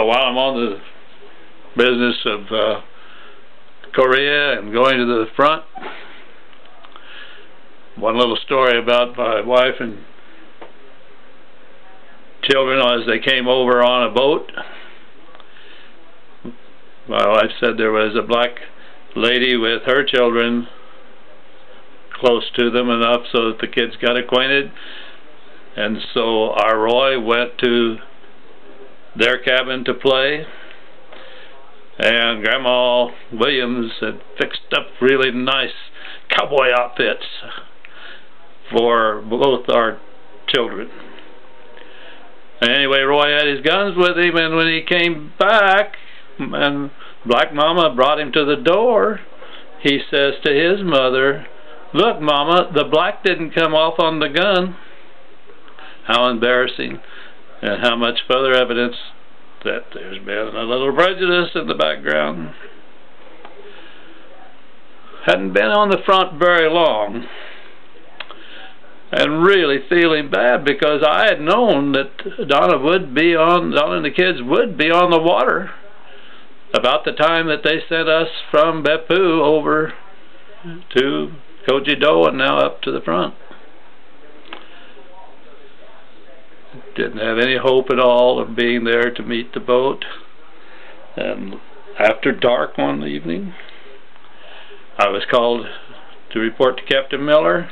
While I'm on the business of Korea and going to the front, one little story about my wife and children as they came over on a boat. My wife said there was a black lady with her children close to them enough so that the kids got acquainted, and so our Roy went to their cabin to play, and Grandma Williams had fixed up really nice cowboy outfits for both our children. And anyway, Roy had his guns with him, and when he came back and Black Mama brought him to the door, he says to his mother, "Look, Mama, the black didn't come off on the gun." How embarrassing, and how much further evidence that there's been a little prejudice in the background. Hadn't been on the front very long, and really feeling bad because I had known that Donna and the kids would be on the water about the time that they sent us from Beppu over to Kojido and now up to the front. Didn't have any hope at all of being there to meet the boat. And after dark one evening, I was called to report to Captain Miller.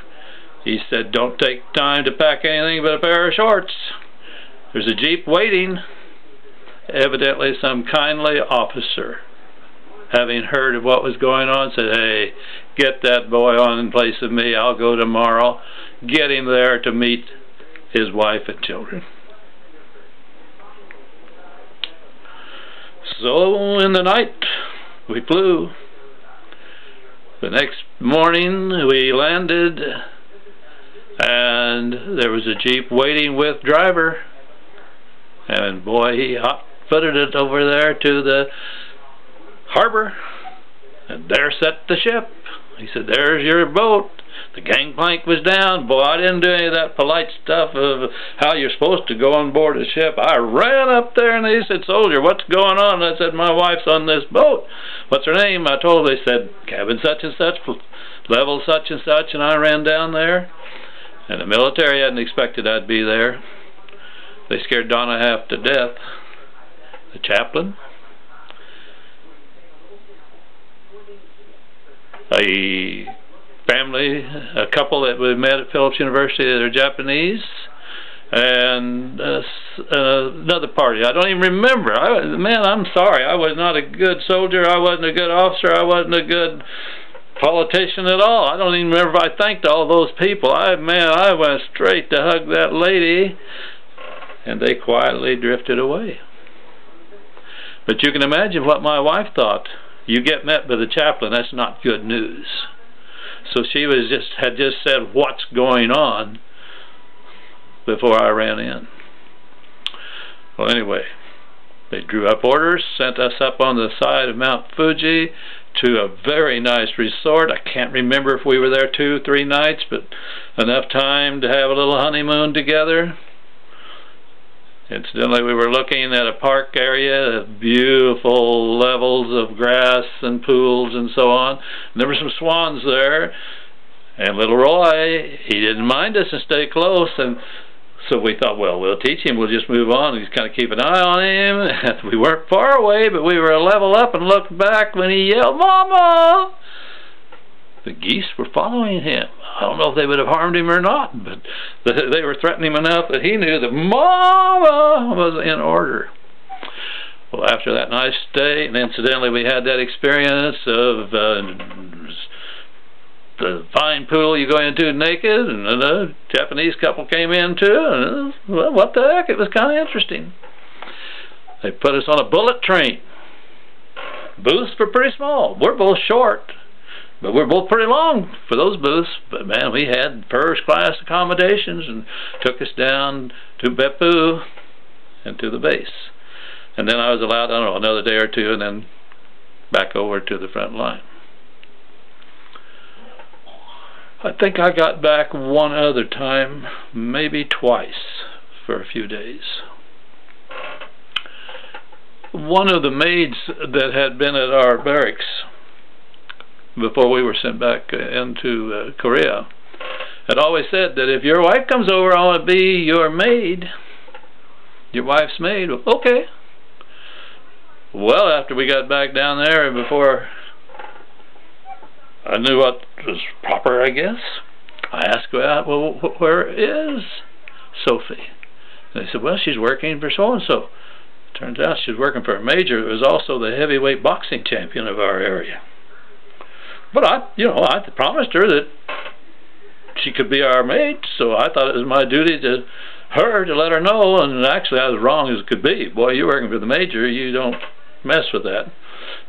He said, "Don't take time to pack anything but a pair of shorts. There's a jeep waiting." Evidently some kindly officer, having heard of what was going on, said, "Hey, get that boy on in place of me. I'll go tomorrow. Get him there to meet his wife and children." So in the night we flew. The next morning we landed, and there was a jeep waiting with driver, and boy, he hot-footed it over there to the harbor, and there sat the ship. He said, "There's your boat." The gangplank was down. Boy, I didn't do any of that polite stuff of how you're supposed to go on board a ship. I ran up there and they said, "Soldier, what's going on?" I said, "My wife's on this boat." "What's her name?" I told them. They said, "Cabin such and such, level such and such," and I ran down there. And the military hadn't expected I'd be there. They scared Donna half to death. The chaplain, a family, a couple that we met at Phillips University, they're Japanese, and another party. I don't even remember. Man, I'm sorry. I was not a good soldier. I wasn't a good officer. I wasn't a good politician at all. I don't even remember if I thanked all those people. I went straight to hug that lady, and they quietly drifted away. But you can imagine what my wife thought. You get met by the chaplain, that's not good news. So she had just said, "What's going on?" before I ran in. Well, anyway, they drew up orders, sent us up on the side of Mount Fuji to a very nice resort. I can't remember if we were there 2-3 nights, but enough time to have a little honeymoon together. Incidentally, we were looking at a park area, beautiful levels of grass and pools and so on. And there were some swans there, and little Roy, he didn't mind us and stay close, and so we thought, well, we'll teach him, we'll just move on and just kind of keep an eye on him. And we weren't far away, but we were a level up and looked back when he yelled, "Mama!" The geese were following him. I don't know if they would have harmed him or not, but they were threatening him enough that he knew that Mama was in order. Well, after that nice stay, and incidentally we had that experience of the fine pool you go into naked, and a Japanese couple came in too, and well, what the heck, it was kind of interesting. They put us on a bullet train. Booths were pretty small. We're both short, but we're both pretty long for those booths. But man, we had first class accommodations and took us down to Beppu and to the base. And then I was allowed, I don't know, another day or two, and then back over to the front line. I think I got back one other time, maybe twice, for a few days. one of the maids that had been at our barracks before we were sent back into Korea had always said that if your wife comes over, I want to be your maid, your wife's maid. Okay. Well, after we got back down there and before I knew what was proper, I guess, I asked her out, well, where is Sophie? And they said, well, she's working for so-and-so. Turns out she was working for a major who was also the heavyweight boxing champion of our area. But I promised her that she could be our maid, so I thought it was my duty to her to let her know, and actually I was wrong as could be. Boy, you're working for the major, you don't mess with that.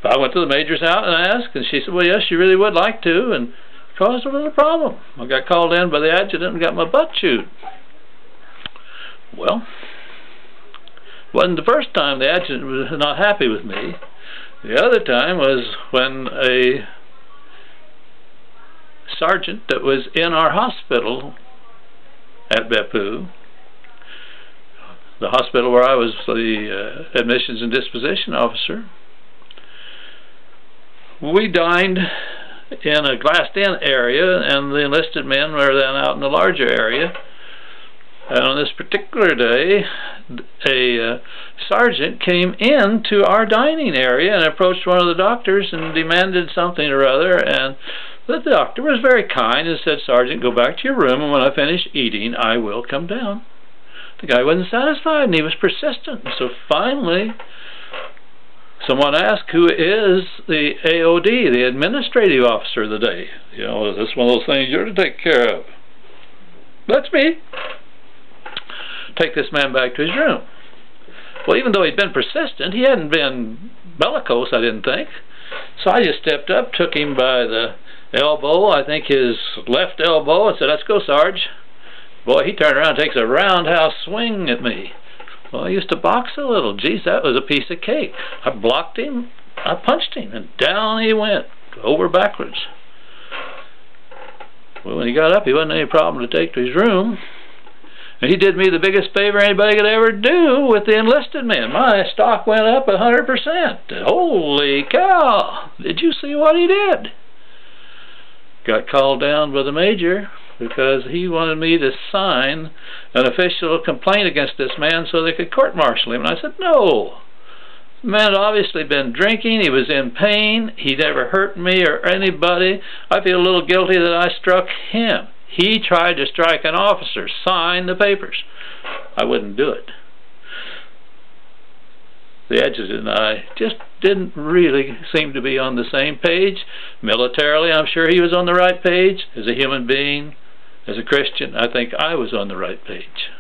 But I went to the major's house and asked, and she said, well, yes, she really would like to, and it caused a little problem. I got called in by the adjutant and got my butt chewed. Well, wasn't the first time the adjutant was not happy with me. The other time was when a sergeant that was in our hospital at Beppu, the hospital where I was the admissions and disposition officer, we dined in a glassed-in area, and the enlisted men were then out in the larger area. And on this particular day, a sergeant came into our dining area and approached one of the doctors and demanded something or other, and the doctor was very kind and said, Sergeant, go back to your room, and when I finish eating, I will come down. The guy wasn't satisfied, and he was persistent. So finally, someone asked, who is the AOD, the administrative officer of the day? You know, this is one of those things you're to take care of. That's me. Take this man back to his room. Well, even though he'd been persistent, he hadn't been bellicose, I didn't think. So I just stepped up, took him by the elbow, I think his left elbow, and said, let's go, Sarge. Boy, he turned around and takes a roundhouse swing at me. Well, I used to box a little. Geez, that was a piece of cake. I blocked him, I punched him, and down he went, over backwards. Well, when he got up, he wasn't any problem to take to his room. And he did me the biggest favor anybody could ever do with the enlisted men. My stock went up 100%. Holy cow! Did you see what he did? Got called down by the major because he wanted me to sign an official complaint against this man so they could court-martial him. And I said, no. The man had obviously been drinking. He was in pain. He never hurt me or anybody. I feel a little guilty that I struck him. He tried to strike an officer, sign the papers. I wouldn't do it. The adjutant and I just didn't really seem to be on the same page. Militarily, I'm sure he was on the right page. As a human being, as a Christian, I think I was on the right page.